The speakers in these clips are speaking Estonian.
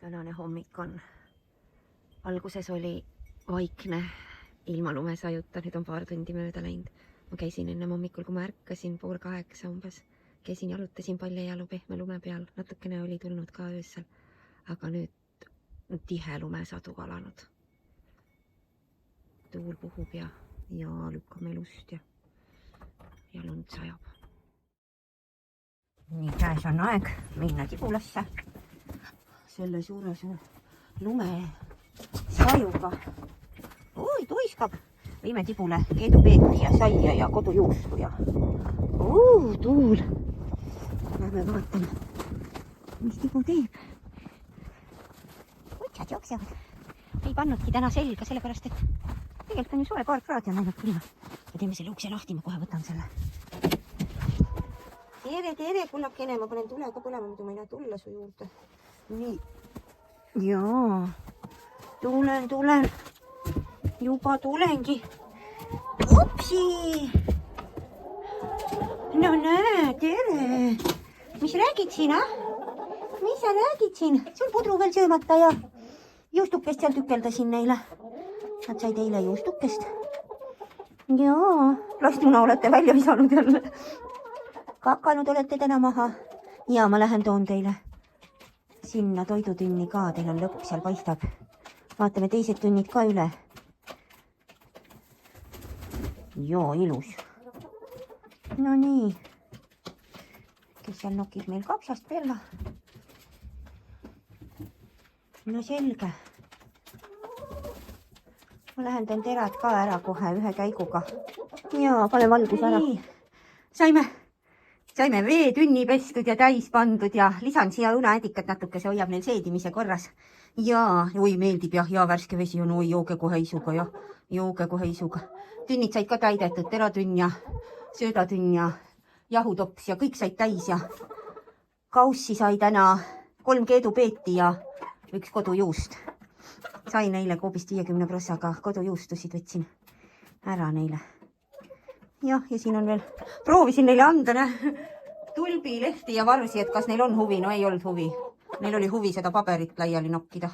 tänane hommik on, alguses oli vaikne ilma lumesajuta, nüüd on paar tundi mööda läinud. Ma käisin ennem hommikul, kui ma ärkasin 7:30 umbes, käisin jalutasin paljajalu pehme lume peal, natukene oli tulnud ka öösel, aga nüüd tihe lumesadu alanud. Tuul puhub ja lükkab elust ja lund sajab. Nii, käes on aeg minna Tibulasse. Selle suure lume sajuga. Oi, tuiskab. Viime Tibule keedupeeti ja saia ja kodujuustu ja tuul. Lähme vaatame, mis Tibu teeb. Utsad jooksevad. Ei pannudki täna selga, sellepärast et tegelikult on ju soe, paar kraadi on ainult külma. Ja teeme selle ukse lahti, ma kohe võtan selle. Tere, kullakene, ma panen tule ka põlema, muidu ma ei näe tulla su juurde. Nii. Jaa. Tulen. Juba tulengi. Upsi! No näe, tere! Mis räägid siin, Mis sa räägid siin? Sul pudru veel söömata ja juustukest seal tükeldasin neile. Nad said eile juustukest. Jaa, lastuna olete välja visanud jälle. Kakanud olete täna maha. Ja ma lähen toon teile sinna toidutünni ka. Teil on lõpp, seal paistab. Vaatame teised tunnid ka üle. Joo, ilus. No nii. Kes seal nokib meil kapsast Bella? No selge. Ma lähen teen terad ka ära kohe ühe käiguga. Jaa, pane valgus ära. Saime veetünni pestud ja täis pandud ja lisan siia õunaädikat natuke, see hoiab neil seedimise korras. Jaa, meeldib ja värske vesi on, jooge kohe isuga. Tünnid said ka täidetud, teratünn ja söödatünn ja jahutops ja kõik said täis ja kaussi sai täna 3 keedupeeti ja 1 kodujuust. Sain neile koobist 50%, kodujuustusid võtsin ära neile. Ja siin on veel, proovisin neile anda tulbilehti ja varsi, et kas neil on huvi. No ei olnud huvi. Neil oli huvi seda paberit laiali nokkida.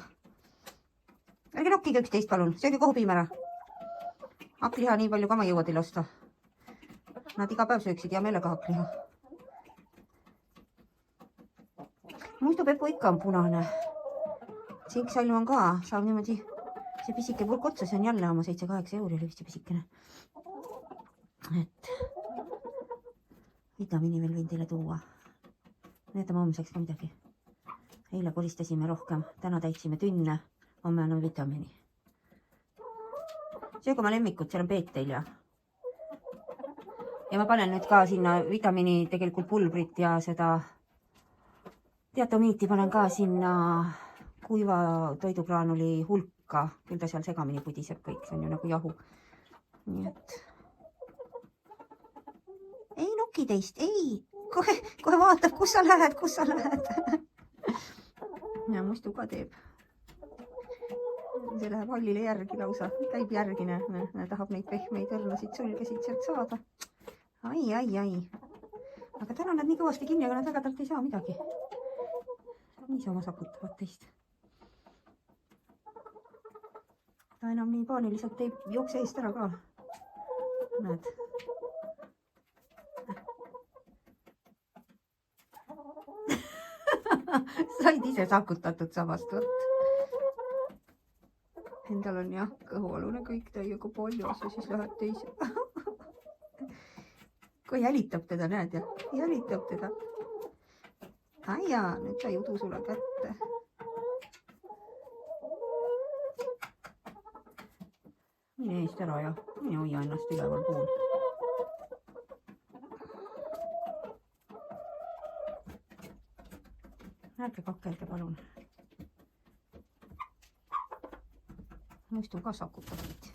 Ärge nokkige üksteist, palun. Sööge kohu piim ära. Hakkliha nii palju ka ma jõua teile osta. Nad iga päev sööksid ja meelega hakkliha. Muistupepu ikka on punane. Sinksalju on ka. Saab niimoodi see pisike purk otsa. See on jälle oma 7-8 euri oli vist see pisikene. Et vitamiini veel võin teile tuua. Näetame homseks ka midagi. Eile koristasime rohkem. Täna täitsime tünne. Homme on vitamiini. Sööge oma lemmikut, seal on peet teil ja ma panen nüüd ka sinna vitamiini tegelikult pulbrit ja seda diatomiiti panen ka sinna kuiva toidugraanuli hulka. Küll ta seal segamini pudiseb kõik, see on ju nagu jahu. Nii et ei noki teist, ei. Kohe vaatab, kus sa lähed. Ja muistu ka teeb. See läheb hallile järgi lausa. Käib järgi, tahab neid pehmeid õrnasid sulgesid sealt saada. Ai. Aga täna nad nii kõvasti kinni, aga nad väga talt ei saa midagi. Nii sama sakutavad teist. Ta enam nii paaniliselt ei jookse eest ära ka. Näed. Said ise sakutatud samast võrt. Endal on jah, kõhualune kõik täiega poljas ja siis lähed teise. Kui jälitab teda, näed ja? Jälitab teda. Aia, nüüd sai udu sulle kätte. Mine eest ära ja mine hoia ennast üleval pool. Ärge kakkelge, palun. Muistu ka sakutab neid.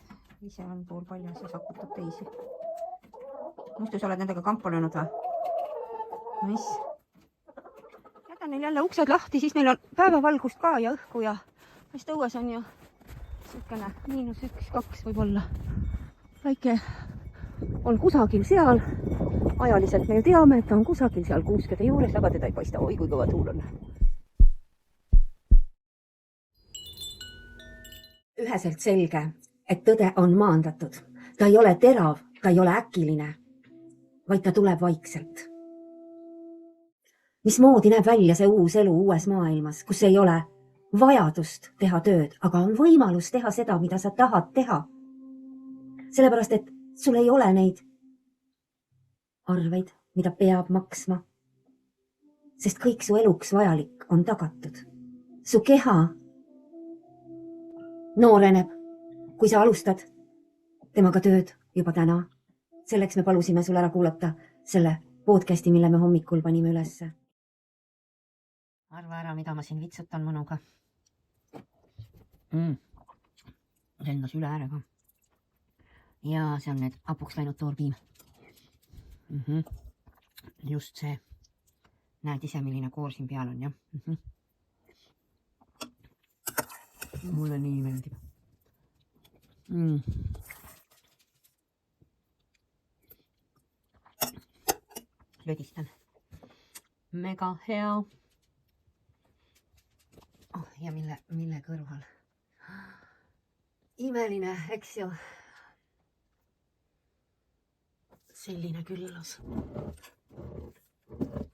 Ise on pool paljas ja sakutab teisi. Muistu sa oled nendega kampa löönud või? Mis? Jätan neil jälle uksed lahti, siis neil on päevavalgust ka ja õhku ja mis õues on ju sükene -1-2 võib-olla. Väike on kusagil seal. Ajaliselt me ju teame, et ta on kusagil seal kuuskede juures, aga teda ei paista. Oi, kui kõva tuul on. üheselt selge, et tõde on maandatud. Ta ei ole terav, ta ei ole äkiline, vaid ta tuleb vaikselt. Mismoodi näeb välja see uus elu uues maailmas, kus ei ole vajadust teha tööd, aga on võimalus teha seda, mida sa tahad teha. Sellepärast, et sul ei ole neid arveid, mida peab maksma. Sest kõik su eluks vajalik on tagatud. Su keha nooreneb, kui sa alustad temaga tööd juba täna. Selleks me palusime sul ära kuulata selle podcasti, mille me hommikul panime ülesse. Arva ära, mida ma siin vitsutan mõnuga. Lendas üle ääre ka. Ja see on need hapuks läinud toorpiim. Just see. Näed ise, milline koor siin peal on, jah? Mulle nii meeldib. Lödistan. Mega hea. Ja mille kõrval? Imeline, eks ju? Selline küllas.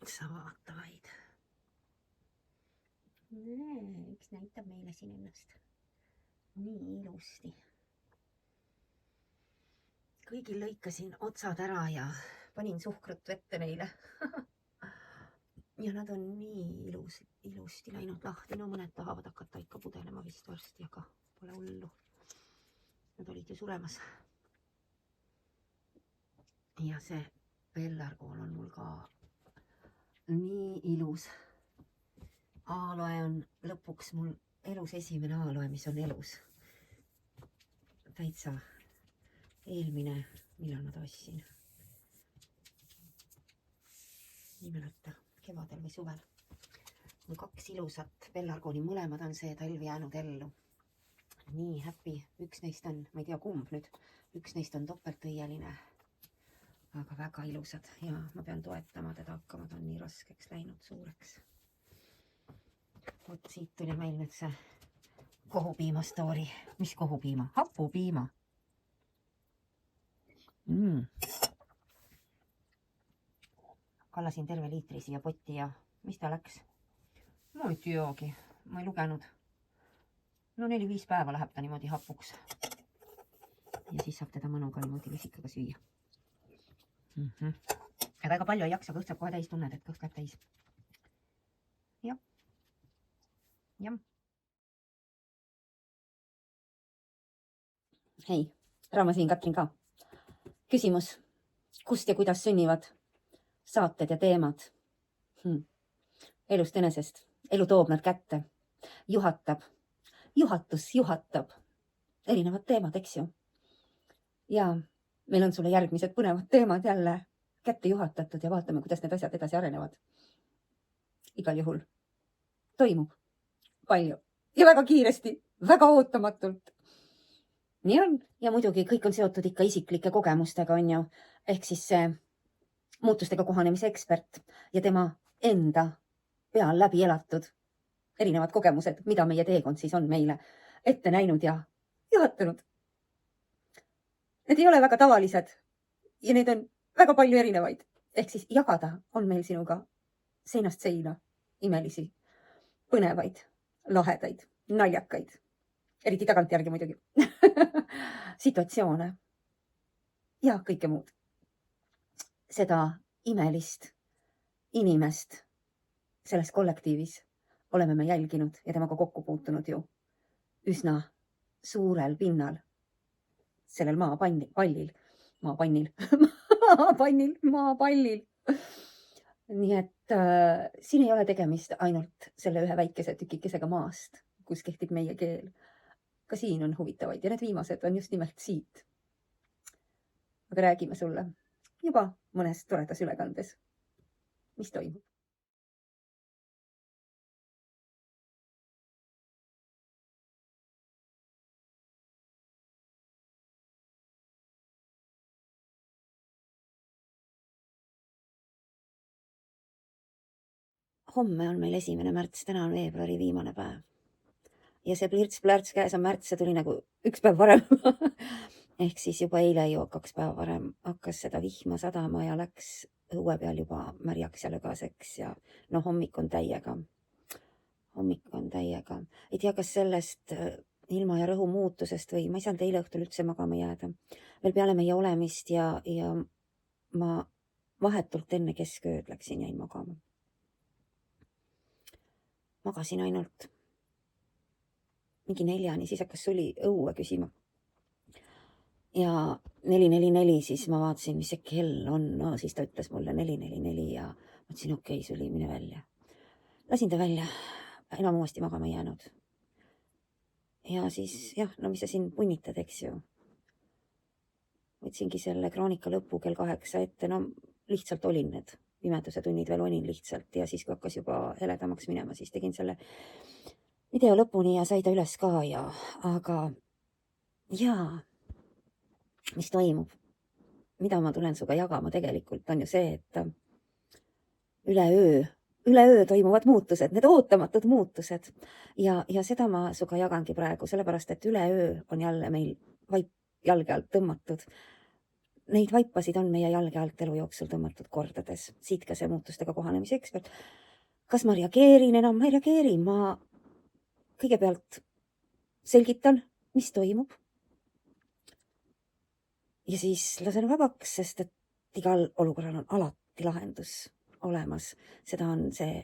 Sa vaata vaid. Üks näitab meile siin ennast. Nii ilusti. Kõigil lõikasin otsad ära ja panin suhkrut vette neile. Ja nad on nii ilusti läinud lahti. No mõned tahavad hakata ikka pudelema vist varsti, aga pole hullu. Nad olid ju suremas. Ja see pellarkool on mul ka nii ilus. Aaloe on lõpuks mul elus esimene aaloe, mis on elus. Täitsa eelmine, millal ma ta ostsin. Ei mäleta, kevadel või suvel. Mul 2 ilusat pellarkooli, mõlemad on see talv jäänud ellu. Nii happy. Üks neist on, ma ei tea kumb nüüd, üks neist on topeltõieline. Aga väga ilusad ja ma pean toetama teda hakkama, ta on nii raskeks läinud suureks. Vot siit tuli meil nüüd see kohupiima story. Mis kohupiima? Hapupiima. Kallasin terve liitri siia potti ja mis ta läks? Ma ei teagi, ma ei lugenud. No 4-5 päeva läheb ta niimoodi hapuks. Ja siis saab teda mõnuga niimoodi vesikaga süüa. Ja väga palju ei jaksa, kõht saab kohe täis, tunned, et kõht läheb täis. Jah. Hei, Raama siin, Katrin ka. Küsimus, kust ja kuidas sünnivad saated ja teemad? Elust enesest. Elu toob nad kätte. Juhatus juhatab. Erinevad teemad, eks ju. Ja meil on sulle järgmised põnevad teemad jälle kätte juhatatud ja vaatame, kuidas need asjad edasi arenevad. Igal juhul toimub palju ja väga kiiresti, väga ootamatult. Nii on. Ja muidugi kõik on seotud ikka isiklike kogemustega, on ju. Ehk siis see muutustega kohanemise ekspert ja tema enda peal läbi elatud erinevad kogemused, mida meie teekond siis on meile ette näinud ja juhatanud. Need ei ole väga tavalised ja need on väga palju erinevaid. Ehk siis jagada on meil sinuga seinast seina imelisi, põnevaid, lahedaid, naljakaid, eriti tagantjärgi muidugi, situatsioone ja kõike muud. Seda imelist inimest selles kollektiivis oleme me jälginud ja temaga kokku puutunud ju üsna suurel pinnal. Sellel maapallil. Nii et siin ei ole tegemist ainult selle ühe väikese tükikesega maast, kus kehtib meie keel. Ka siin on huvitavaid ja need viimased on just nimelt siit. Aga räägime sulle juba mõnes toredas ülekandes, mis toimub. Homme on meil 1. märts, täna on veebruari viimane päev. ja see plirts-plärts käes on märts, see tuli nagu üks päev varem ehk siis juba eile ju 2 päeva varem hakkas seda vihma sadama ja läks õue peal juba märjaks ja lögaseks ja no hommik on täiega. Ei tea, kas sellest ilma ja rõhu muutusest või ma ei saanud eile õhtul üldse magama jääda. Veel peale meie olemist ja ma vahetult enne keskööd läksin, jäin magama. Magasin ainult mingi 4-ni, siis hakkas suli õue küsima. Ja 444, siis ma vaatasin, mis see kell on. No siis ta ütles mulle 444 ja mõtlesin, okei, suli, mine välja. Lasin ta välja, enam uuesti magama jäänud. Ja siis jah, no mis sa siin punnitad, eks ju. Võtsingi selle kroonika lõpu kell 8 ette, no lihtsalt olin need pimeduse tunnid veel olin lihtsalt ja siis kui hakkas juba heledamaks minema, siis tegin selle video lõpuni ja sai ta üles ka aga jaa, mis toimub, mida ma tulen suga jagama tegelikult on ju see, et üleöö toimuvad muutused, need ootamatud muutused ja seda ma suga jagangi praegu, sellepärast et üleöö on jälle meil vaip jalge alt tõmmatud. Neid vaipasid on meie jalge alt elu jooksul tõmmatud kordades, siit ka see muutustega kohanemise ekspert. Kas ma reageerin enam? Ma ei reageeri, ma kõigepealt selgitan, mis toimub. Ja siis lasen vabaks, sest et igal olukorral on alati lahendus olemas. Seda on see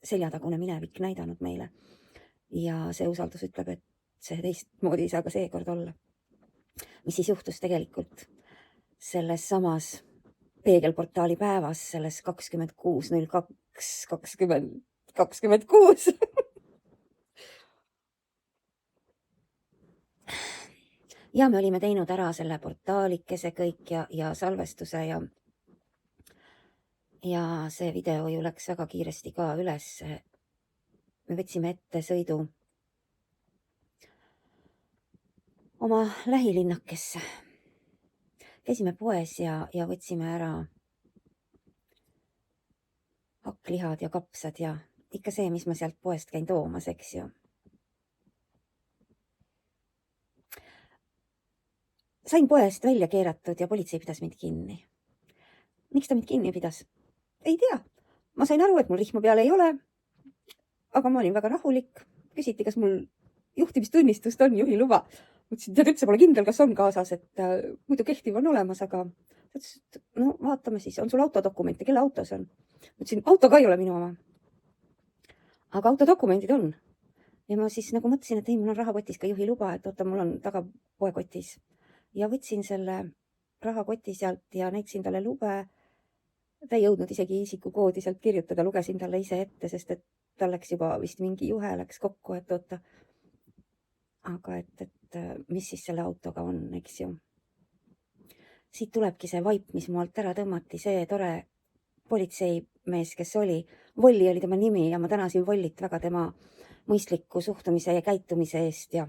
seljatagune minevik näidanud meile. Ja see usaldus ütleb, et see teistmoodi ei saa ka seekord olla. Mis siis juhtus tegelikult selles samas peegelportaali päevas, selles 26.02.2026. Ja me olime teinud ära selle portaalikese kõik ja salvestuse ja see video ju läks väga kiiresti ka üles. Me võtsime ette sõidu oma lähilinnakesse. Käisime poes ja võtsime ära hakklihad ja kapsad ja ikka see, mis ma sealt poest käin toomas, eks ju. Sain poest välja keeratud ja politsei pidas mind kinni. Miks ta mind kinni pidas? Ei tea. Ma sain aru, et mul rihma peal ei ole, aga ma olin väga rahulik. Küsiti, kas mul juhtimistunnistust on, juhiluba. Mõtlesin, tead üldse pole kindel, kas on kaasas, et muidu kehtiv on olemas, aga no vaatame siis, on sul autodokumente, kelle autos on? Mõtlesin, auto ka ei ole minu oma. Aga autodokumendid on. Ja ma siis nagu mõtlesin, et ei, mul on rahakotis ka juhiluba, et oota, mul on taga poekotis. Ja võtsin selle rahakoti sealt ja näitasin talle lube. Ta ei jõudnud isegi isikukoodi sealt kirjutada, lugesin talle ise ette, sest et tal läks juba vist mingi juhe läks kokku, et oota. Aga et mis siis selle autoga on, eks ju. Siit tulebki see vaip, mis mu alt ära tõmmati, see tore politseimees, kes oli. Volli oli tema nimi ja ma tänasin Vollit väga tema mõistliku suhtumise ja käitumise eest ja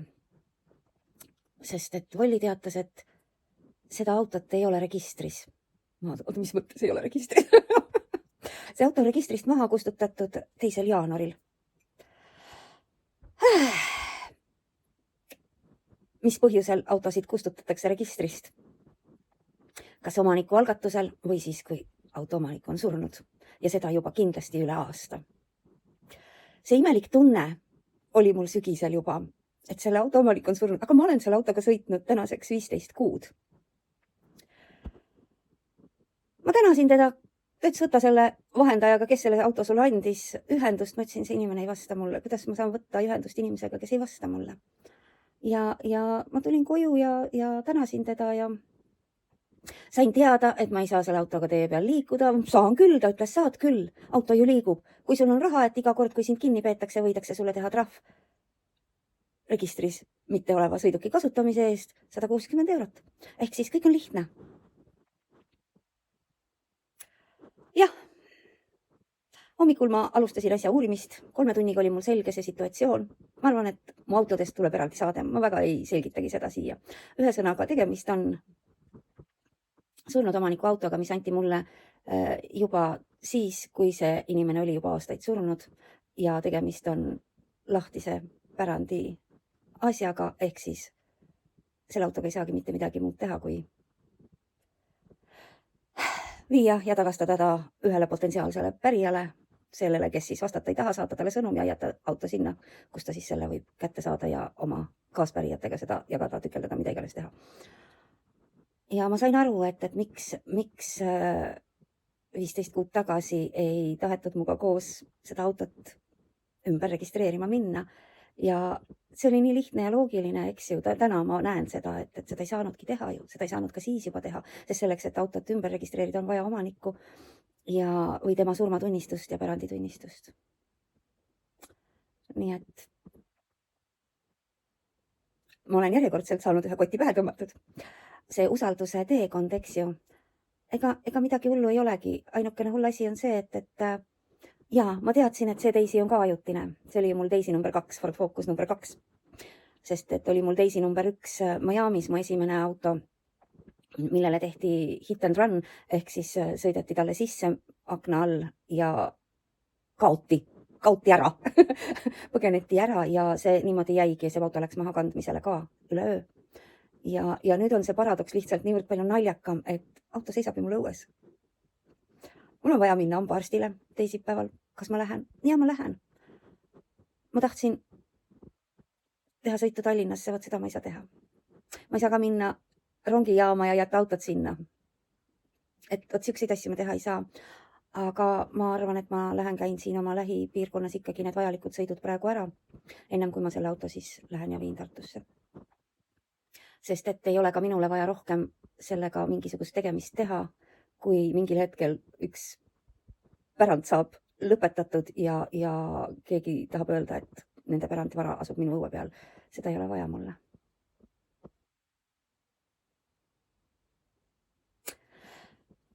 sest et Volli teatas, et seda autot ei ole registris. Oota, mis mõttes ei ole registris? See auto registrist maha kustutatud 2. jaanuaril. Mis põhjusel autosid kustutatakse registrist? Kas omaniku algatusel või siis, kui autoomanik on surnud ja seda juba kindlasti üle aasta. See imelik tunne oli mul sügisel juba, et selle autoomanik on surnud, aga ma olen selle autoga sõitnud tänaseks 15 kuud. Ma tänasin teda, et võtta selle vahendajaga, kes selle auto sulle andis ühendust. Ma ütlesin, see inimene ei vasta mulle. Kuidas ma saan võtta ühendust inimesega, kes ei vasta mulle? Ja ma tulin koju ja tänasin teda ja sain teada, et ma ei saa selle autoga tee peal liikuda. Saan küll, ta ütles, saad küll. Auto ju liigub. Kui sul on raha, et iga kord, kui sind kinni peetakse, võidakse sulle teha trahv registris mitte oleva sõiduki kasutamise eest 160 €. Ehk siis kõik on lihtne. Jah, hommikul ma alustasin asja uurimist. 3 tunniga oli mul selge see situatsioon. Ma arvan, et mu autodest tuleb eraldi saade. Ma väga ei selgitagi seda siia. Ühesõnaga, tegemist on surnud omaniku autoga, mis anti mulle juba siis, kui see inimene oli juba aastaid surnud ja tegemist on lahtise pärandi asjaga, ehk siis selle autoga ei saagi mitte midagi muud teha, kui viia ja tagastada ta ühele potentsiaalsele pärijale, sellele, kes siis vastata ei taha, saata talle sõnum ja jätta auto sinna, kus ta siis selle võib kätte saada ja oma kaaspärijatega seda jagada, tükeldada, mida iganes teha. Ja ma sain aru, et miks 15 kuud tagasi ei tahetud muga koos seda autot ümber registreerima minna. Ja see oli nii lihtne ja loogiline, eks ju, täna ma näen seda, et seda ei saanudki teha ju, seda ei saanud ka siis juba teha, sest selleks, et autot ümber registreerida, on vaja omanikku või tema surmatunnistust ja päranditunnistust. Nii et ma olen järjekordselt saanud ühe koti pähe tõmmatud. See usalduse teekond, eks ju, ega midagi hullu ei olegi. Ainukene hull asi on see, et jaa, ma teadsin, et see Daisy on ka ajutine. See oli mul Daisy number 2, Ford Focus number 2. Sest et oli mul Daisy number 1 Miami's, mu esimene auto, millele tehti hit and run, ehk siis sõideti talle sisse akna all ja kaoti ära. Põgeneti ära ja see niimoodi jäigi ja see auto läks maha kandmisele ka üleöö. Ja nüüd on see paradoks lihtsalt niivõrd palju naljakam, et auto seisab ju mul õues. Mul on vaja minna hambaarstile teisipäeval. Kas ma lähen? Ja ma lähen. Ma tahtsin teha sõitu Tallinnasse, vot seda ma ei saa teha. Ma ei saa ka minna rongijaama ja jätta autot sinna. Et vot siukseid asju ma teha ei saa. Aga ma arvan, et ma lähen käin siin oma lähipiirkonnas ikkagi need vajalikud sõidud praegu ära, ennem kui ma selle auto siis lähen ja viin Tartusse. Sest et ei ole ka minule vaja rohkem sellega mingisugust tegemist teha, kui mingil hetkel üks pärand saab lõpetatud ja keegi tahab öelda, et nende pärandivara asub minu õue peal. Seda ei ole vaja mulle.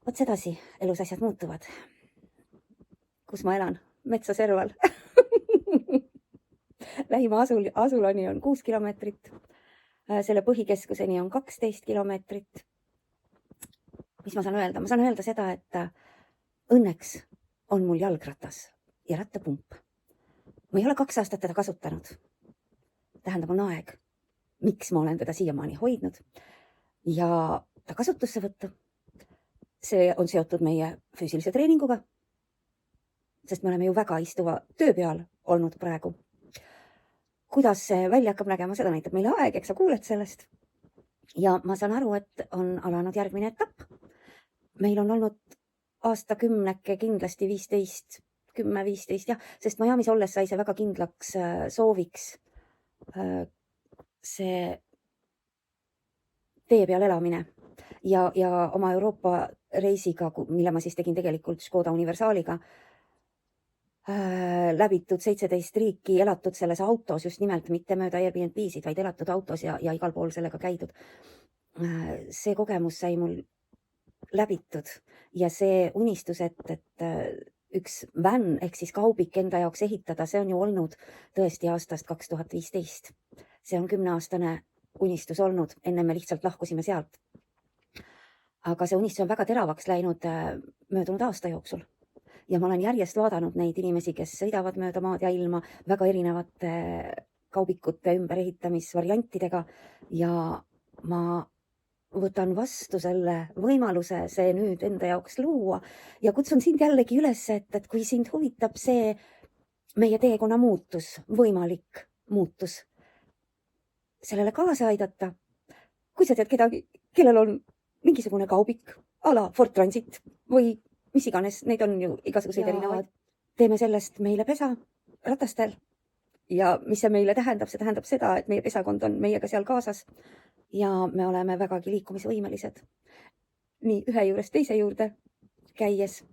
Vot sedasi elus asjad muutuvad. Kus ma elan? Metsa serval. Lähima asulani on 6 kilomeetrit. Selle põhikeskuseni on 12 kilomeetrit. Mis ma saan öelda? Ma saan öelda seda, et õnneks on mul jalgratas ja rattapump. Ma ei ole 2 aastat teda kasutanud. Tähendab, on aeg, miks ma olen teda siiamaani hoidnud ja ta kasutusse võtta. See on seotud meie füüsilise treeninguga, sest me oleme ju väga istuva töö peal olnud praegu. Kuidas see välja hakkab nägema, seda näitab meile aeg, eks sa kuuled sellest. Ja ma saan aru, et on alanud järgmine etapp. Meil on olnud aastakümneke kindlasti 10-15, jah, sest Miami's olles sai see väga kindlaks sooviks see tee peal elamine ja oma Euroopa reisiga, mille ma siis tegin tegelikult Škoda Universaaliga, läbitud 17 riiki, elatud selles autos just nimelt, mitte mööda Airbnb-sid, vaid elatud autos ja igal pool sellega käidud. See kogemus sai mul läbitud ja see unistus, et üks van ehk siis kaubik enda jaoks ehitada, see on ju olnud tõesti aastast 2015. See on 10-aastane unistus olnud, enne me lihtsalt lahkusime sealt. Aga see unistus on väga teravaks läinud möödunud aasta jooksul. Ja ma olen järjest vaadanud neid inimesi, kes sõidavad mööda maad ja ilma väga erinevate kaubikute ümberehitamisvariantidega ja ma võtan vastu selle võimaluse see nüüd enda jaoks luua ja kutsun sind jällegi üles, et kui sind huvitab see meie teekonna muutus, võimalik muutus, sellele kaasa aidata. Kui sa tead kedagi, kellel on mingisugune kaubik, ala Ford Transit või mis iganes, neid on ju igasuguseid erinevaid. Teeme sellest meile pesa ratastel ja mis see meile tähendab? See tähendab seda, et meie pesakond on meiega seal kaasas ja me oleme vägagi liikumisvõimelised. Nii ühe juurest teise juurde käies,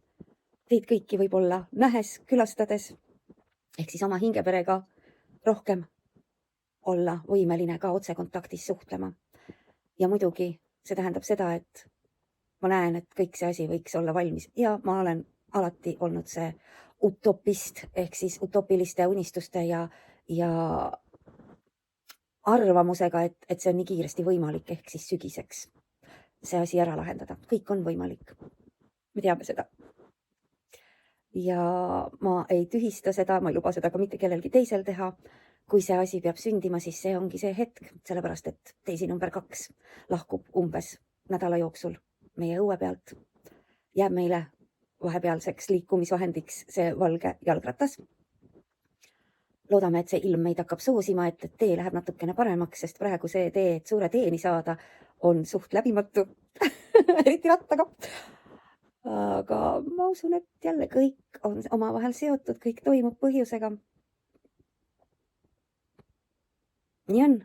teid kõiki võib-olla nähes, külastades, ehk siis oma hingeperega rohkem olla võimeline ka otsekontaktis suhtlema. Ja muidugi see tähendab seda, et ma näen, et kõik see asi võiks olla valmis ja ma olen alati olnud see utopist ehk siis utopiliste unistuste ja arvamusega, et see on nii kiiresti võimalik ehk siis sügiseks see asi ära lahendada. Kõik on võimalik. Me teame seda. Ja ma ei tühista seda, ma ei luba seda ka mitte kellelgi teisel teha. kui see asi peab sündima, siis see ongi see hetk, sellepärast et teisi number 2 lahkub umbes nädala jooksul meie õue pealt. Jääb meile vahepealseks liikumisvahendiks see valge jalgratas. Loodame, et see ilm meid hakkab soosima, et tee läheb natukene paremaks, sest praegu see tee, et suure teeni saada, on suht läbimatu, eriti rattaga. Aga ma usun, et jälle kõik on omavahel seotud, kõik toimub põhjusega. Nii on.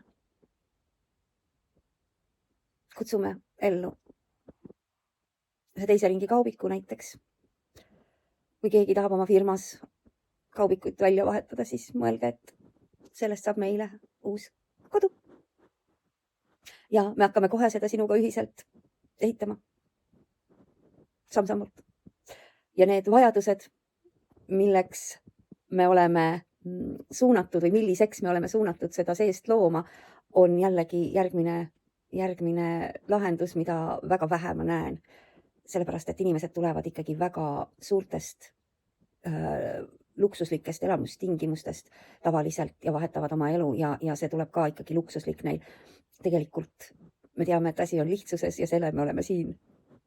Kutsume ellu ühe teise ringi kaubiku näiteks. Kui keegi tahab oma firmas kaubikuid välja vahetada, siis mõelge, et sellest saab meile uus kodu. Ja me hakkame kohe seda sinuga ühiselt ehitama. Samm-sammult. Ja need vajadused, milleks me oleme suunatud või milliseks me oleme suunatud seda seest looma, on jällegi järgmine lahendus, mida väga vähe ma näen. Sellepärast, et inimesed tulevad ikkagi väga suurtest luksuslikest elamustingimustest tavaliselt ja vahetavad oma elu ja see tuleb ka ikkagi luksuslik neil. Tegelikult me teame, et asi on lihtsuses ja selle me oleme siin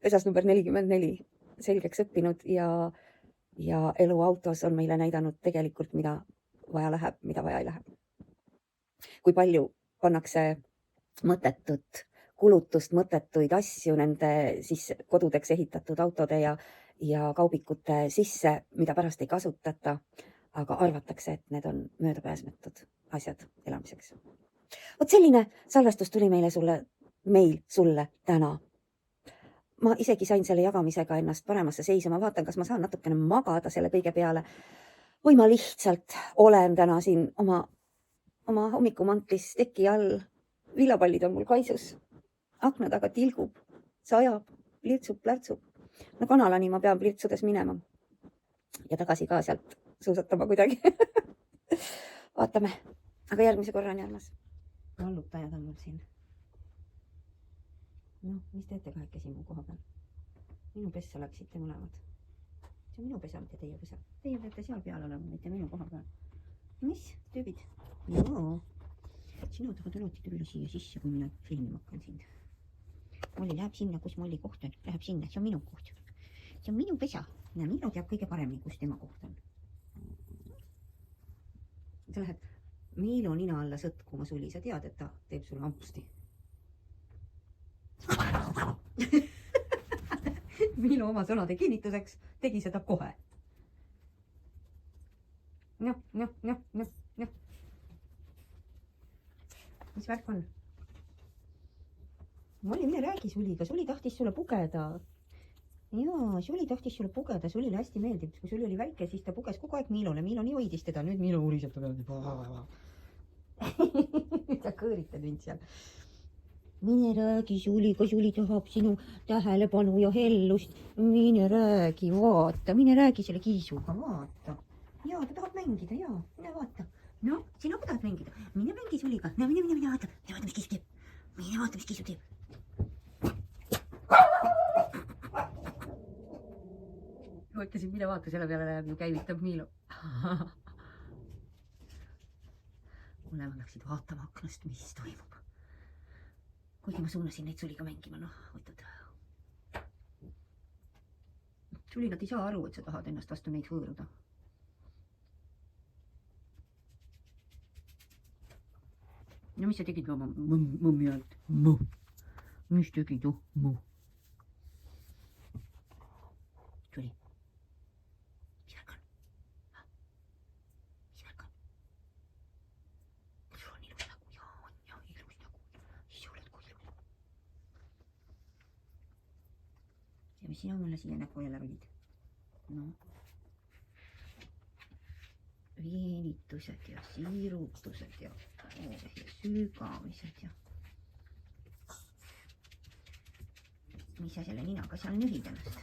pesas number 44 selgeks õppinud ja elu autos on meile näidanud tegelikult, mida vaja läheb, mida vaja ei lähe. Kui palju pannakse mõttetut kulutust, mõttetuid asju nende siis kodudeks ehitatud autode ja kaubikute sisse, mida pärast ei kasutata, aga arvatakse, et need on möödapääsmatud asjad elamiseks. Vot selline salvestus tuli meil sulle täna. Ma isegi sain selle jagamisega ennast paremasse seisu, ma vaatan, kas ma saan natukene magada selle kõige peale või ma lihtsalt olen täna siin oma hommikumantlis teki all. Villapallid on mul kaisus, akna taga tilgub, sajab, lirtsub-plärtsub. No kanalani ma pean plirtsudes minema ja tagasi ka sealt suusatama kuidagi. Vaatame, aga järgmise korrani, armas. Vallutajad on mul siin. Noh, mis teete kahekesi mu koha peal? Minu pessa läksite mõlemad. See on minu pesa, mitte teie pesa. Teie peate seal peal olema, mitte minu koha peal. Mis tüübid? Joo. Sinu tahad alati tulla siia sisse, kui mina filmima hakkan sind. Molli läheb sinna, kus Molli koht on. Läheb sinna, see on minu koht. See on minu pesa. Ja Milo teab kõige paremini, kus tema koht on. Sa lähed Milo nina alla sõtkuma suli. Sa tead, et ta teeb sulle ampsti. Milo oma sõnade kinnituseks tegi seda kohe. Noh. Mis värk on? Molli, mine räägi Suliga. Suli tahtis sulle pugeda. Jaa, Suli tahtis sulle pugeda. Sulile hästi meeldib. Kui Suli oli väike, siis ta puges kogu aeg Milole. Milo nii hoidis teda. Nüüd Milo uriseb ta peale. Ta kõõritab mind seal. Mine räägi Suliga. Suli tahab sinu tähelepanu ja hellust. Mine räägi, vaata. Mine räägi selle kiisuga, vaata. Jaa, ta tahab mängida, jaa. Mine vaata. No, sina ka tahad mängida. Mine mängi Suliga. No, mine vaata. Mine vaata, mis kiisu teeb. Mine vaata, mis kiisu teeb. Mõtlesin, mine vaata, selle peale läheb ju käivitab Milo. Mõlemad läksid vaatama aknast, mis toimub. Kuigi ma suunasin neid Suliga mängima, noh, võtad. Suli, nad ei saa aru, et sa tahad ennast vastu neid hõõruda. No mis sa tegid oma mõmmi alt? Mis tegid? Suli. Mis värk on? Mis värk on? Sul on ilus nägu. Jaa, on ja ilus nägu. Siis oled kui ilus. Ja mis sina mulle siia nägu jälle olid? No. Veenitused ja siirutused ja sügamised ja mis sa selle ninaga seal nühid ennast?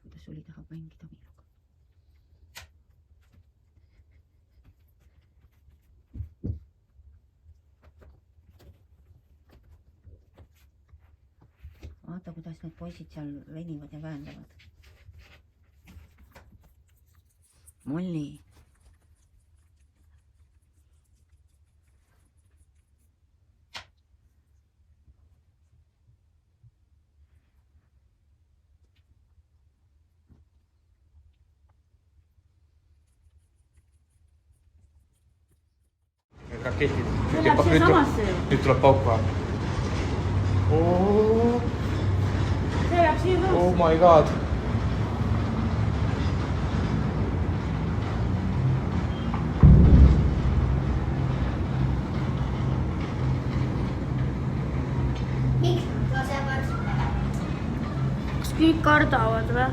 Kuidas Suli tahab mängida Miluga. need poisid seal venivad ja väändavad. Molli. Need raketid. See läheb siia samasse ju. Nüüd tuleb pauk ka. See läheb siia samasse. Oh my god. Miks nad lasevad? Kas kõik kardavad või?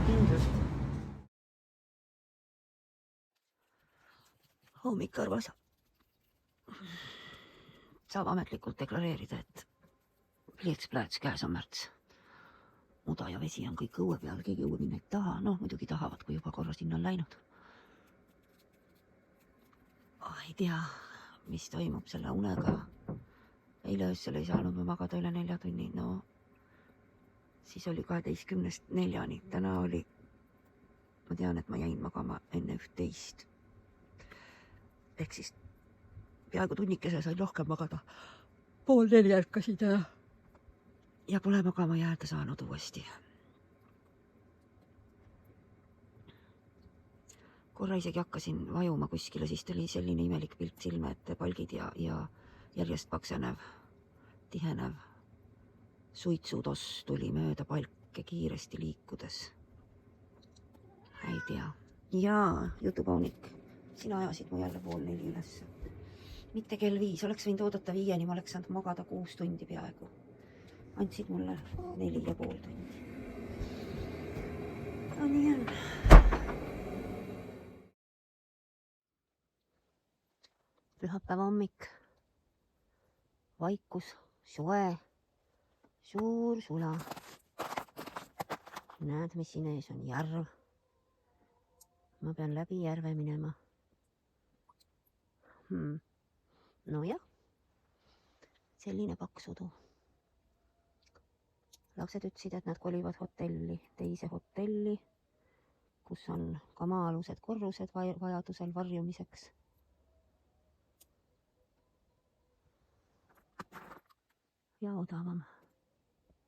Kindlust. Hommik arvas. Saab ametlikult deklareerida, et pliits-pläts käes on märts. Muda ja vesi on kõik õue peal, keegi õue minna ei taha. No muidugi tahavad, kui juba korra sinna on läinud. Ei tea, mis toimub selle unega. Eile öössel ei saanud ma magada üle 4 tunni. No, siis oli 12:04. Täna oli, ma tean, et ma jäin magama enne 11. Ehk siis peaaegu tunnikese sain rohkem magada. 3:30 ärkasid ja pole magama jääda saanud uuesti. Korra isegi hakkasin vajuma kuskile, siis tuli selline imelik pilt silme ette, palgid ja järjest paksenev, tihenev suitsutoss tuli mööda palke kiiresti liikudes. Ei tea. Jaa, jutupaunik. Sina ajasid mu jälle 3:30 üles. Mitte kell 5, oleks võinud oodata 5-ni, ma oleks saanud magada 6 tundi peaaegu. Andsid mulle 4,5 tundi. No nii on. Pühapäeva hommik. Vaikus, soe, suur sula. Näed, mis siin ees on? Järv. Ma pean läbi järve minema. No jah, selline paksudu. Lapsed ütlesid, et nad kolivad hotelli, teise hotelli, kus on ka maa-alused korrused vajadusel varjumiseks. Ja odavam.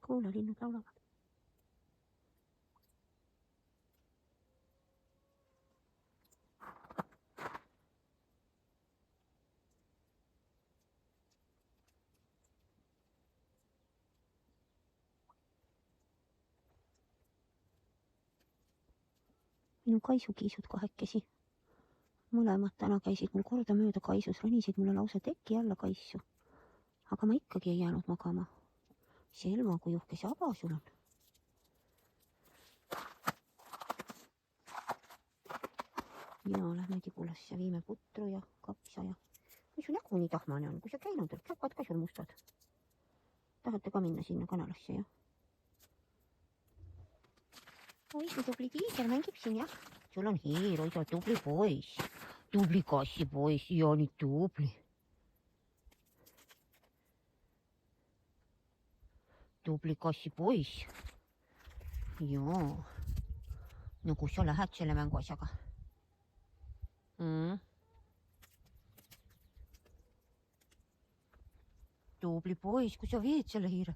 Kuule, linnud laulavad. Minu kaisukiisud kahekesi. Mõlemad täna käisid mul kordamööda kaisus, ronisid mulle lausa teki alla kaisu. Aga ma ikkagi ei jäänud magama. Selma, kui uhke see aba sul on. Ja lähme Tibulasse, viime putru ja kapsa ja... Kui sul nägu nii tahmane on, kui sa käinud oled, käpad ka sul mustad. Tahate ka minna sinna kanalasse, jah? Oi, kui tubli tiiger mängib siin, jah. Sul on hiir, oi, sa oled tubli poiss. Tubli kassi poiss, ja nii tubli. Tubli kassi poiss. Jaa. No kus sa lähed selle mängu asjaga? Tubli poiss, kus sa viid selle hiire?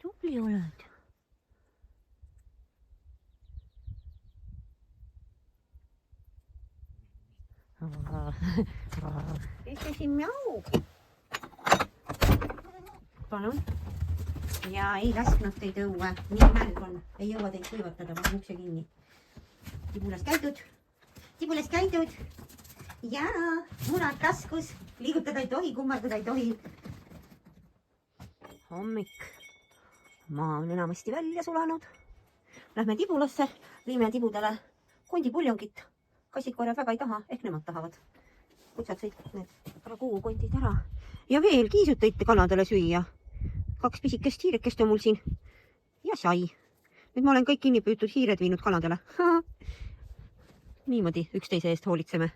Tubli oled. Kes see siin mjaug? Palun. Ja ei lasknud teid õue. Nii mälg on. Ei jõua teid kuivatada, ma ukse kinni. Tibulas käidud. Tibulas käidud. Jaa, munad taskus. Liigutada ei tohi, kummardada ei tohi. Hommik. Maa on enamasti välja sulanud. Lähme Tibulasse, viime tibudele kondipuljongit. Kassikkorjad väga ei taha, ehk nemad tahavad. Kutsad sõid need raguukondid ära. Ja veel kiisud tõite kanadele süüa. 2 pisikest hiirekest on mul siin. Ja sai. nüüd ma olen kõik kinni püütud hiired viinud kaladele. Niimoodi üksteise eest hoolitseme.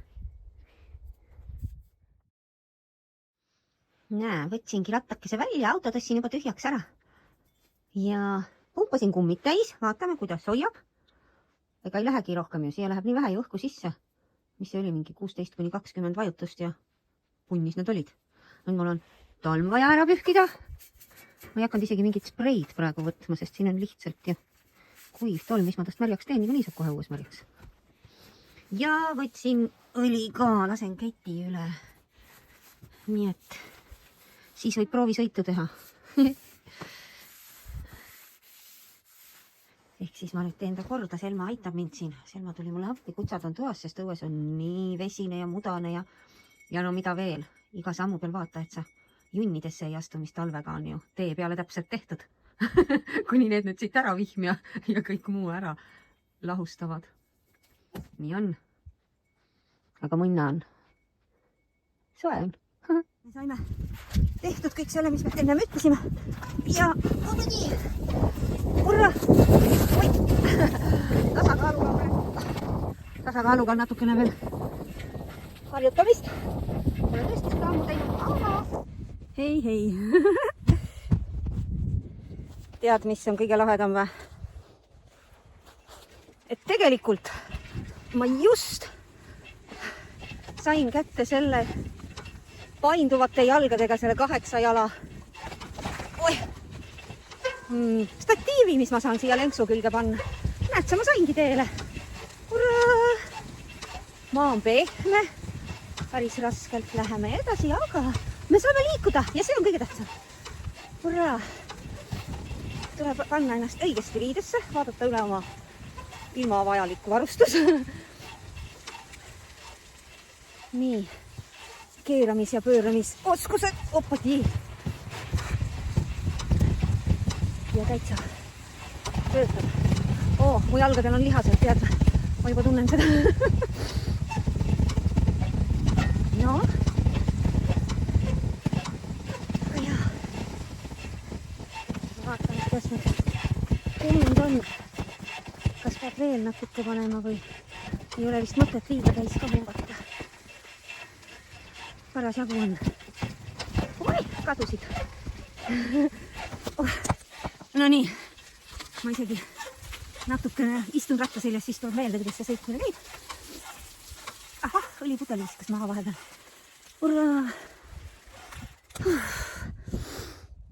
Näe, võtsingi rattakese välja, auto tõssin juba tühjaks ära. Ja pumpasin kummid täis, vaatame, kuidas hoiab. Ega ei lähegi rohkem ju, siia läheb nii vähe ju õhku sisse. Mis see oli, mingi 16–20 vajutust ja punnis nad olid. Nüüd mul on tolm vaja ära pühkida. Ma ei hakanud isegi mingit spreid praegu võtma, sest siin on lihtsalt ju kuiv tolm, mis ma tast märjaks teen, nii saab kohe uues märjaks. Ja võtsin õli ka, lasen keti üle. Nii et siis võib proovisõitu teha. Ehk siis ma nüüd teen ta korda, Selma aitab mind siin. Selma tuli mulle appi, kutsad on toas, sest õues on nii vesine ja mudane ja no mida veel. Iga sammu peal vaata, et sa junnidesse ei astu, mis talvega on ju tee peale täpselt tehtud. Kuni need nüüd siit ära vihm ja kõik muu ära lahustavad. Nii on. Aga munna on. Soe on. Me saime tehtud kõik selle, mis me enne ütlesime. Ja nii. Urra! Oi! Tasakaaluga on natukene veel harjutamist. Olen tõesti seda ammu teinud. Aga hei. Tead, mis on kõige lahedam või? Et tegelikult ma just sain kätte selle painduvate jalgadega, selle 8 jala statiivi, mis ma saan siia lenksu külge panna. Näed sa, ma saingi teele. Urraa! Maa on pehme. Päris raskelt läheme edasi, aga me saame liikuda ja see on kõige tähtsam. Urraa! Tuleb panna ennast õigesti riidesse, vaadata üle oma ilmavajalikku varustus. Nii, keeramis- ja pööramisoskused. Opati! Ja täitsa töötab. Mu jalgadel on lihased, tead. Ma juba tunnen seda. No. Ja. Vaatan, kuidas nüüd teinud on. Kas peab veel natuke panema või ei ole vist mõtet liiga täis ka mumbata. Paras jagu on. Oi, kadusid. No nii, ma isegi natukene istun ratta seljas, siis tuleb meelde, kuidas see sõitmine käib. Ahah, õlipudel viskas maha vahepeal. Urraa!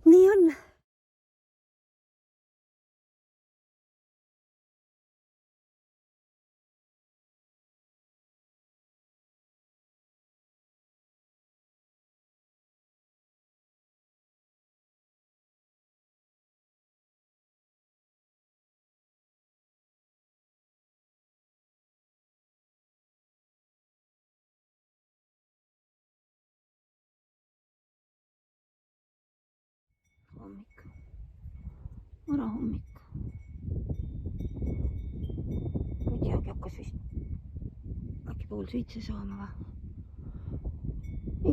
Nii on. Hommik. Varahommik. Ma ei teagi, hakkas vist äkki pool 7 saama või?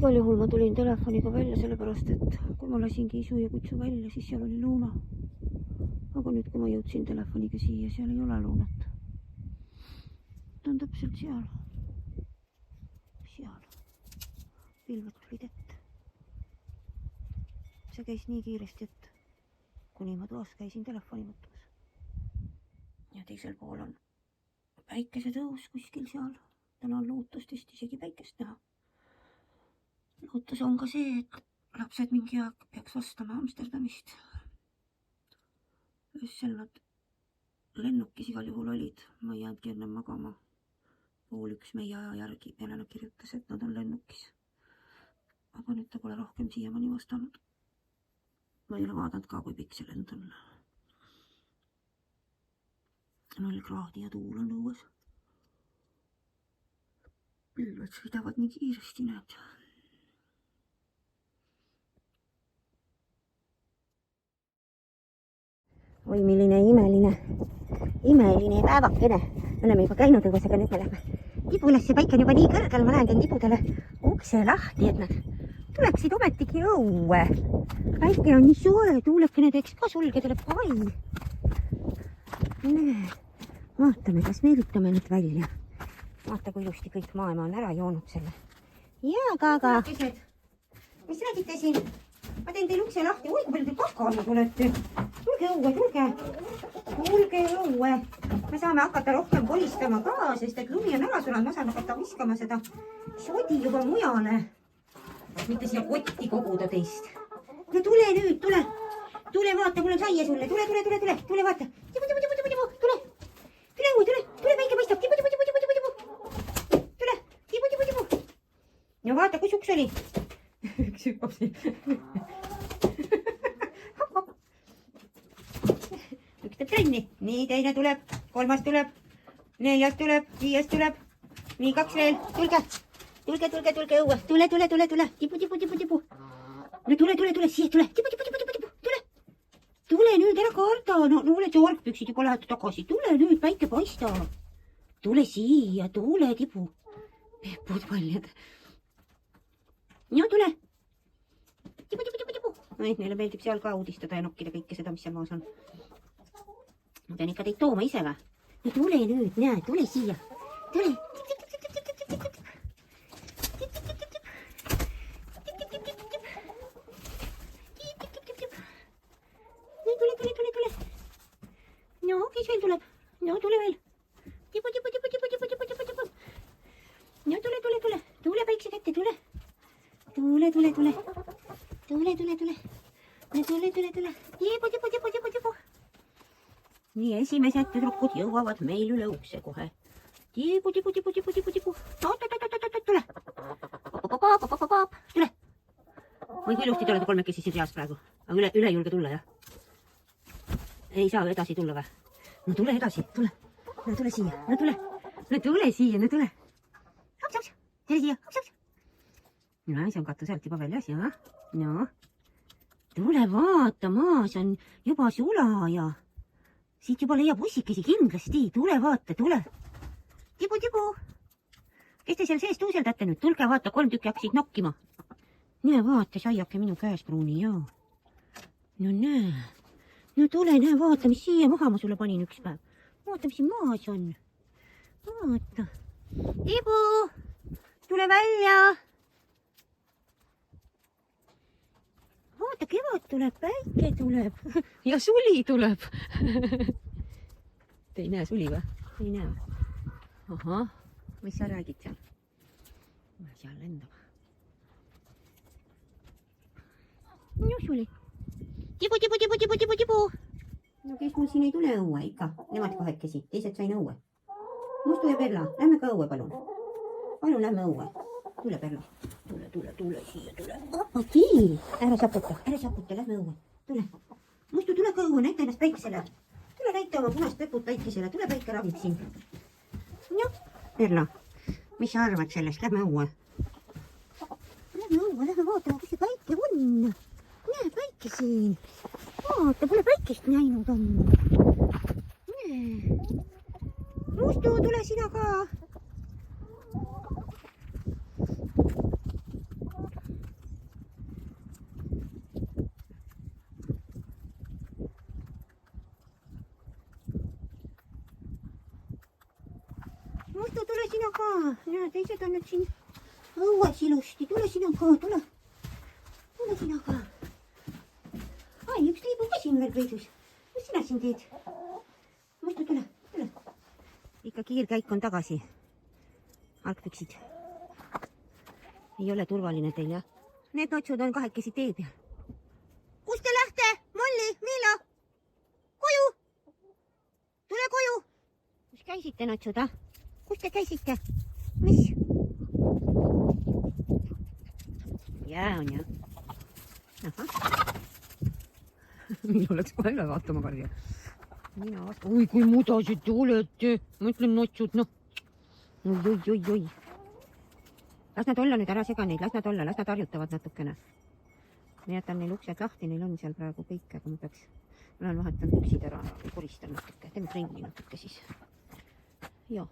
Igal juhul ma tulin telefoniga välja sellepärast, et kui ma lasingi isu ja kutsu välja, siis seal oli luuna. Aga nüüd, kui ma jõudsin telefoniga siia, seal ei ole luunat. Ta on täpselt seal. Pilved tulid ette. See käis nii kiiresti, et kuni ma toas käisin telefoni võtmas. Ja teisel pool on päikese tõus kuskil seal. Täna on lootust vist isegi päikest näha. Lootus on ka see, et lapsed mingi aeg peaks vastama Amsterdamist. Öösel nad lennukis igal juhul olid. Ma ei jäädki enne magama. 12:30 meie aja järgi Helena kirjutas, et nad on lennukis. Aga nüüd ta pole rohkem siiamaani vastanud. Ma ei ole vaadanud ka, kui pikk see lend on. 0 kraadi ja tuul on õues. Pilved sõidavad nii kiiresti, näed. Oi, milline imeline päevakene. Me oleme juba käinud õues, aga nüüd me läheme tibu üles ja päike on juba nii kõrgel. Ma näen tibudele ukse lahti, et nad tuleksid ometigi õue. Päike on nii soe, tuulekene teeks ka sulgedele pai. vaatame, kas meelitame nüüd välja. Vaata, kui ilusti kõik maailma on ära joonud selle. Jaa, aga. Mis räägite siin? Ma teen teil ukse lahti. Oi, kui palju te kakana tulete. Tulge õue, tulge. Tulge õue. Me saame hakata rohkem kolistama ka, sest et lumi on ära sulanud. Ma saan hakata viskama seda sodi juba mujale. Mitte siia kotti koguda teist. No tule nüüd, tule. Tule vaata, mul on saia sulle. Tule vaata. Tule õue, tule päike paistab. Tule. No vaata, kus uks oli. Üks hüppab siin. Üks teeb trenni. Nii, teine tuleb. 3. tuleb. 4. tuleb. 5. tuleb. Nii, 2 veel. Tulge õue. Tule. Tibu. No tule. Siia tule. Tibu. Tule. Tule nüüd, ära karda. No oled see orgpüksid juba lähed tagasi. Tule nüüd, päike paistab. Tule siia, tule tibu. Pepud paljad. No tule. Tibu. Neile meeldib seal ka uudistada ja nokkida kõike seda, mis seal maas on. Ma pean ikka teid tooma ise või? No tule nüüd, näe, tule siia. Tule. Tule. No, kes veel tuleb? No, tule veel. Tibu. No, tule. Tule päikse kätte, tule. Tule. Tibu. Nii, esimesed tüdrukud jõuavad meil üle ukse kohe. Tibu. Tule. Tule. Või kui ilusti te olete kolmekesi siin reas praegu. Aga üle julge tulla, jah? Ei saa edasi tulla või? No tule edasi, tule. No tule siia. Hops. Tere siia. Hops. No, see on katuselt juba väljas, jah? No. Tule vaata, maas on juba sula ja siit juba leiab ussikesi kindlasti. Tule vaata, tule. Tibu. Kes te seal sees tuuseldate nüüd? Tulge vaata, 3 tükki hakkasid nokkima. Näe, vaata, saiake minu käes pruuni, jaa. No näe. No tule, näe, vaata, mis siia maha ma sulle panin üks päev. Vaata, mis siin maas on. Vaata. Tibu, tule välja. Vaata, kevad tuleb, päike tuleb. Ja suli tuleb. Te ei näe suli või? Ei näe. Ahah, mis sa räägid seal? Seal lendab. No suli. Tibu. No kes mul siin ei tule õue ikka? Nemad kahekesi, teised sain õue. Mustu ja Perla, lähme ka õue, palun. Palun, lähme õue. Tule, Perla. Tule siia, tule. Okei, ära saputa, lähme õue. Tule. Mustu, tule ka õue, näita ennast päikesele. Tule näita oma punast peput päikesele, tule päike ravib siin. Noh, Perla, mis sa arvad sellest? Lähme õue. Lähme vaatama, kus see päike on. Näe, päike siin. Vaata, pole päikest näinud on. Näe. Mustu, tule sina ka. Mustu, tule sina ka. Näe, teised on nüüd siin õues ilusti. Tule sina ka, tule. Tule sina ka. Ai, üks liib on ka siin veel peidus. Mis sina siin teed? Mustu, tule. Ikka kiirkäik on tagasi. Algpüksid. Ei ole turvaline teil, jah? Need notsud on kahekesi tee peal. Kus te lähte? Molli, Miila? Koju? Tule koju. Kus käisite, notsud, ah? Kus te käisite? Mis? Jää on, jah? Ahah. Mina oleks kohe üle vaatama karja. Oi, kui mudased te olete. Ma ütlen notsud, noh. Oi. Las nad olla nüüd, ära sega neid. Las nad olla, las nad harjutavad natukene. Ma jätan neil uksed lahti, neil on seal praegu kõik, aga ma olen vahetanud püksid ära, koristan natuke. Teeme trenni natuke siis. Joo.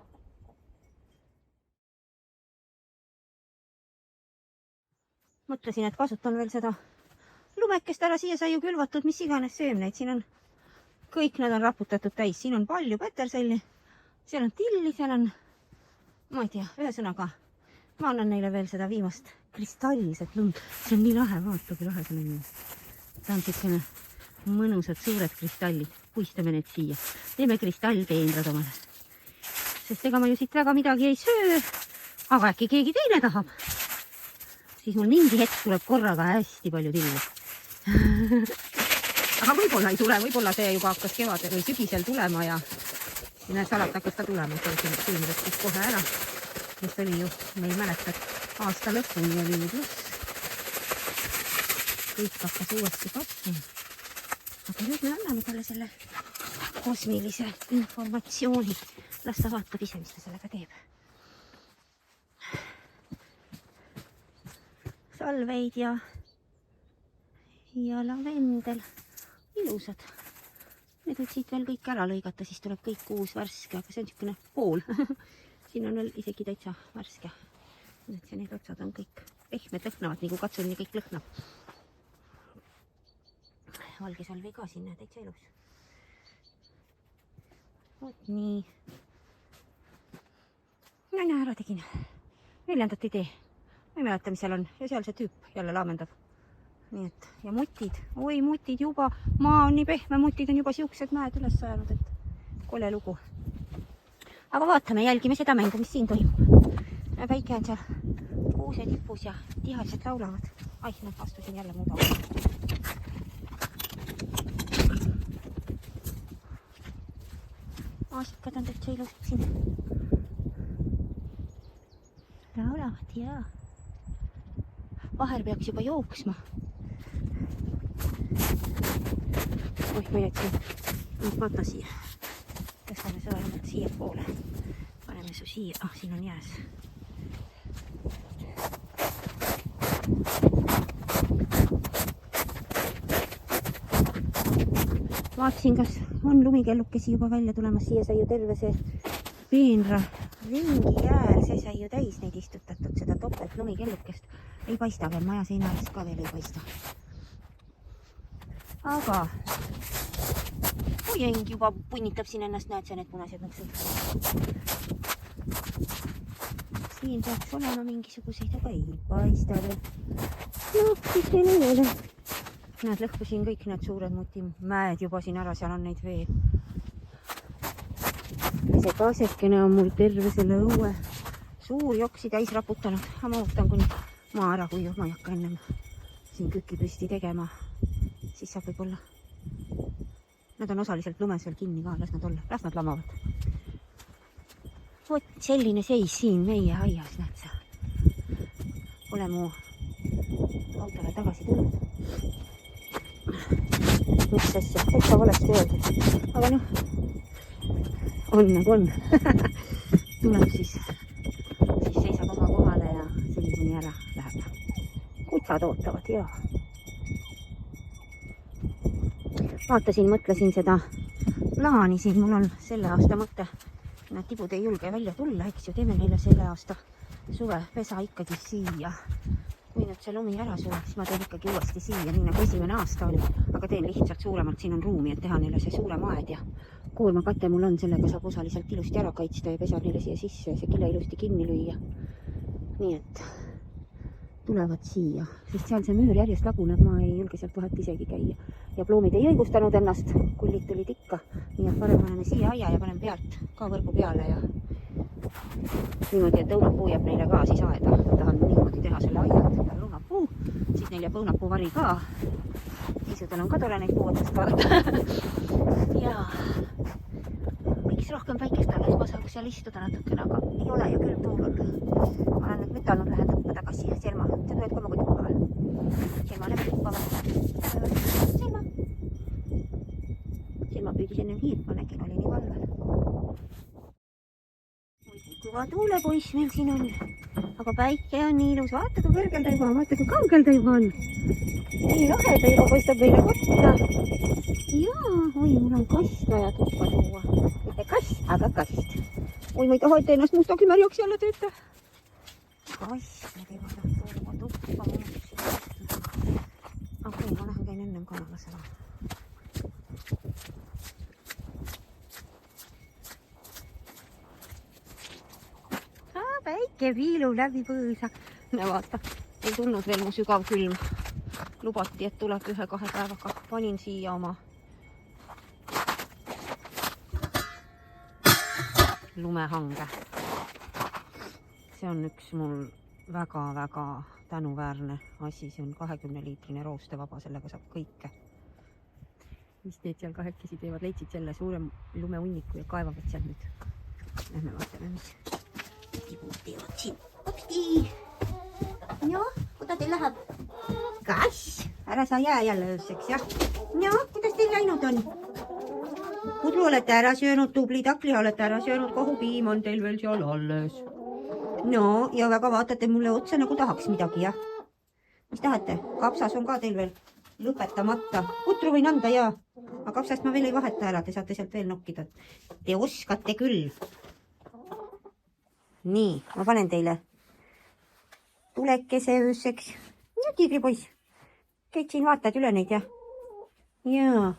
Mõtlesin, et kasutan veel seda lumekest ära, siia sai ju külvatud, mis iganes seemneid. Siin on kõik nad on raputatud täis, siin on palju peterselli, seal on tilli, seal on, ma ei tea, ühesõnaga, ma annan neile veel seda viimast kristalliset lund. See on nii lahe, vaata kui lahe see on. Ta on siukene mõnusad suured kristallid, puistame need siia, teeme kristallteenrad omale. Sest ega ma ju siit väga midagi ei söö, aga äkki keegi teine tahab. Siis mul mingi hetk tuleb korraga hästi palju tilli. Aga võib-olla ei tule, võib-olla see juba hakkas kevadel või sügisel tulema ja need salat hakkas ka tulema, siin võttis kohe ära. Mis oli ju, me ei mäleta, et aasta lõpuni oli ju pluss. Kõik hakkas uuesti kasvama. Aga nüüd me anname talle selle kosmilise informatsiooni. Las ta vaatab ise, mis ta sellega teeb. Salveid ja lavendel. Ilusad. Need võid siit veel kõik ära lõigata, siis tuleb kõik uus värske, aga see on niisugune pool. Siin on veel isegi täitsa värske. Need otsad on kõik pehmed lõhnavad, nii kui katsun, nii kõik lõhnab. Valgesalvi ka sinna täitsa ilus. Vot nii. No näe, ära tegin. 4. ei tee. Ma ei mäleta, mis seal on. Ja seal see tüüp jälle laamendab. Nii et, ja mutid. Oi, mutid juba. Maa on nii pehme, mutid on juba siuksed mäed üles sajanud, et kole lugu. Aga vaatame, jälgime seda mängu, mis siin toimub. Väike on seal kuuse tipus ja tihaliselt laulavad. Ai, astusin jälle muda. Aasikad on täitsa ilusad siin. Laulavad, jaa. Vahel peaks juba jooksma. Oih, ma jätsin. Nüüd vaata siia. Tõstame seda vähemalt siia poole. Paneme su siia. Ah, siin on jääs. Vaatsin, kas on lumikellukesi juba välja tulemas. Siia sai ju terve see peenra ringi jäär. See sai ju täis neid istutatud, seda topelt lumikellukest. Ei paista veel, maja seina eest ka veel ei paista. Aga ojeng juba punnitab siin ennast, näed sa need punased nõksud. Siin peaks olema mingisuguseid, aga ei paista veel. No, siis meil ei ole. Näed, lõhkusin kõik need suured mutimäed juba siin ära, seal on neid veel. See kaasekene on mul terve selle õue suur joksi täis raputanud. Ma ootan, kuni maa ära kuiv, ma ei hakka ennem siin küki püsti tegema. Siis saab võib-olla. Nad on osaliselt lumes veel kinni ka, las nad olla, las nad lamavad. Vot selline seis siin meie aias, näed sa. Pole mu autole tagasi tulnud. Mis asja, täitsa valesti öeldud. Aga noh, on nagu on. Tuleb siis seisab oma kohale ja seni kuni ära läheb. Kutsad ootavad, jaa. Vaatasin, mõtlesin seda plaani siin, mul on selle aasta mõte. Need tibud ei julge välja tulla, eks ju, teeme neile selle aasta suve pesa ikkagi siia. Kui nüüd see lumi ära suve, siis ma teen ikkagi uuesti siia, nii nagu esimene aasta oli. Aga teen lihtsalt suuremalt, siin on ruumi, et teha neile see suurem aed ja koormakate mul on, sellega saab osaliselt ilusti ära kaitsta ja pesab neile siia sisse ja see kile ilusti kinni lüüa. Nii et tulevad siia, sest seal see müür järjest laguneb, ma ei julge sealt vahet isegi käia. Ja ploomid ei õigustanud ennast, kullid tulid ikka, nii et parem paneme siia aia ja panen pealt ka võrgu peale ja niimoodi, et õunapuu jääb neile ka siis aeda. Tahan niimoodi teha selle aia, et õunapuu, siis neil jääb õunapuu vari ka. Tiisudel on ka tore neid puudest vaadata. Ja võiks rohkem päikest alles, ma saaks seal istuda natukene, aga ei ole ja küll tuul on. Ma olen nüüd mütanud, lähen tuppa tagasi. Selma, sa tuled ka magu tuppa veel. Selma, läbi tuppa veel. Selma. Selma püüdis enne hiir, ma nägin, oli nii valvel. Kuva tuulepoiss meil siin on. Aga päike on nii ilus. Vaata, kui kõrgel ta juba on, vaata, kui kaugel ta juba on. Nii lahe ta juba paistab meile kotta. Jaa, oi, mul on kast vaja tuppa tuua. Mitte kast, aga kast. Oi, ma ei taha, et ennast mustagi märjaks jälle teete. Kast, me teeme tuua tuppa. Okei, ma lähen käin ennem kanalas ära. päike viilub läbi põõsa. No vaata, ei tulnud veel mu sügav külm. Lubati, et tuleb 1-2 päevaga. Panin siia oma lumehange. See on üks mul väga-väga tänuväärne asi. See on 20-liitrine roostevaba, sellega saab kõike. Mis need seal kahekesi teevad? Leidsid selle suure lumehunniku ja kaevavad seal nüüd. Lähme vaatame, mis teevad siin. Opsti! No, kuidas teil läheb? Kass! Ära sa jää jälle ööseks, jah? No, kuidas teil läinud on? Pudru olete ära söönud, tubli takli olete ära söönud, kohupiim on teil veel seal alles. No, ja väga vaatate mulle otsa, nagu tahaks midagi, jah? Mis tahate? Kapsas on ka teil veel lõpetamata. Putru võin anda, jaa. Aga kapsast ma veel ei vaheta ära, te saate sealt veel nokkida. Te oskate küll. Nii, ma panen teile tulekese ööseks. Ja tiigripoiss. Käid siin, vaatad üle neid, jah? Jaa.